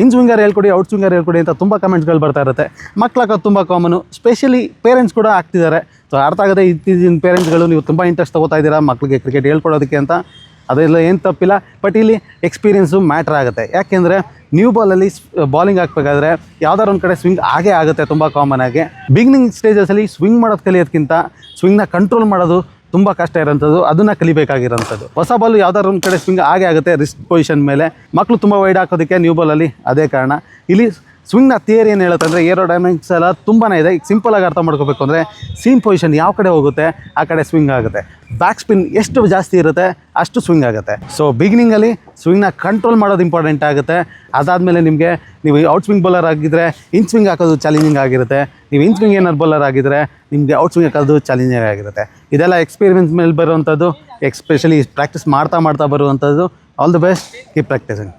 ಇನ್ ಸ್ವಿಂಗರ್ ಹೇಳ್ಕೊಡಿ, ಔಟ್ ಸ್ವಿಂಗರ್ ಹೇಳ್ಕೊಡಿ ಅಂತ ತುಂಬ ಕಮೆಂಟ್ಸ್ಗಳು ಬರ್ತಾ ಇರುತ್ತೆ. ಮಕ್ಕಳಾಗ ತುಂಬ ಕಾಮನು, ಸ್ಪೆಷಲಿ ಪೇರೆಂಟ್ಸ್ ಕೂಡ ಆಗ್ತಿದ್ದಾರೆ. ಸೊ ಅರ್ಥ ಆಗದೆ ಇತ್ತೀಚಿನ ಪೇರೆಂಟ್ಸ್ಗಳು ನೀವು ತುಂಬ ಇಂಟ್ರೆಸ್ಟ್ ತೊಗೋತಾ ಇದ್ದೀರಾ ಮಕ್ಕಳಿಗೆ ಕ್ರಿಕೆಟ್ ಹೇಳ್ಕೊಡೋದಕ್ಕೆ ಅಂತ. ಅದೆಲ್ಲ ಏನು ತಪ್ಪಿಲ್ಲ, ಬಟ್ ಇಲ್ಲಿ ಎಕ್ಸ್ಪೀರಿಯೆನ್ಸು ಮ್ಯಾಟ್ರ್ ಆಗುತ್ತೆ. ಯಾಕೆಂದರೆ ನ್ಯೂ ಬಾಲಲ್ಲಿ ಬಾಲಿಂಗ್ ಹಾಕಬೇಕಾದ್ರೆ ಯಾವ್ದಾರು ಒಂದು ಕಡೆ ಸ್ವಿಂಗ್ ಆಗೇ ಆಗುತ್ತೆ ತುಂಬ ಕಾಮನ್ ಆಗಿ. ಬಿಗಿನಿಂಗ್ ಸ್ಟೇಜಸಲ್ಲಿ ಸ್ವಿಂಗ್ ಮಾಡೋದು ಕಲಿಯೋದಕ್ಕಿಂತ ಸ್ವಿಂಗ್ನ ಕಂಟ್ರೋಲ್ ಮಾಡೋದು ತುಂಬ ಕಷ್ಟ ಇರೋಂಥದ್ದು, ಅದನ್ನು ಕಲಿಬೇಕಾಗಿರೋಂಥದ್ದು. ಹೊಸ ಬಾಲು ಯಾವ್ದಾದ್ರು ಒಂದು ಕಡೆ ಸ್ವಿಂಗ್ ಆಗೇ ಆಗುತ್ತೆ ರಿಸ್ಟ್ ಪೊಸಿಷನ್ ಮೇಲೆ. ಮಕ್ಕಳು ತುಂಬ ವೈಡ್ ಹಾಕೋದಕ್ಕೆ ನ್ಯೂ ಬಾಲಲ್ಲಿ ಅದೇ ಕಾರಣ. ಇಲ್ಲಿ ಸ್ವಿಂಗ್ನ ಥಿಯರಿ ಏನು ಹೇಳುತ್ತೆ ಅಂದರೆ ಏರೋಡೈನಾಮಿಕ್ಸ್ ಎಲ್ಲ ತುಂಬಾ ಇದೆ. ಈಗ ಸಿಂಪಲಾಗಿ ಅರ್ಥ ಮಾಡ್ಕೋಬೇಕು ಅಂದರೆ ಸೀಮ್ ಪೊಸಿಷನ್ ಯಾವ ಕಡೆ ಹೋಗುತ್ತೆ ಆ ಕಡೆ ಸ್ವಿಂಗ್ ಆಗುತ್ತೆ. ಬ್ಯಾಕ್ ಸ್ಪಿನ್ ಎಷ್ಟು ಜಾಸ್ತಿ ಇರುತ್ತೆ ಅಷ್ಟು ಸ್ವಿಂಗ್ ಆಗುತ್ತೆ. ಸೊ ಬಿಗಿನಿಂಗಲ್ಲಿ ಸ್ವಿಂಗ್ನ ಕಂಟ್ರೋಲ್ ಮಾಡೋದು ಇಂಪಾರ್ಟೆಂಟ್ ಆಗುತ್ತೆ. ಅದಾದಮೇಲೆ ನಿಮಗೆ ನೀವು ಔಟ್ ಸ್ವಿಂಗ್ ಬೌಲರ್ ಆಗಿದ್ದರೆ ಇನ್ ಸ್ವಿಂಗ್ ಹಾಕೋದು ಚಾಲೆಂಜಿಂಗ್ ಆಗಿರುತ್ತೆ. ನೀವು ಇನ್ ಸ್ವಿಂಗ್ ಏನಾದ್ರು ಬೌಲರ್ ಆಗಿದ್ದರೆ ನಿಮಗೆ ಔಟ್ ಸ್ವಿಂಗ್ ಹಾಕೋದು ಚಾಲೆಂಜಿಂಗ್ ಆಗಿರುತ್ತೆ. ಇದೆಲ್ಲ ಎಕ್ಸ್ಪೀರಿಯನ್ಸ್ ಮೇಲೆ ಬರುವಂಥದ್ದು, ಎಸ್ಪೆಷಲಿ ಪ್ರಾಕ್ಟೀಸ್ ಮಾಡ್ತಾ ಬರುವಂಥದ್ದು. All the best, keep practising.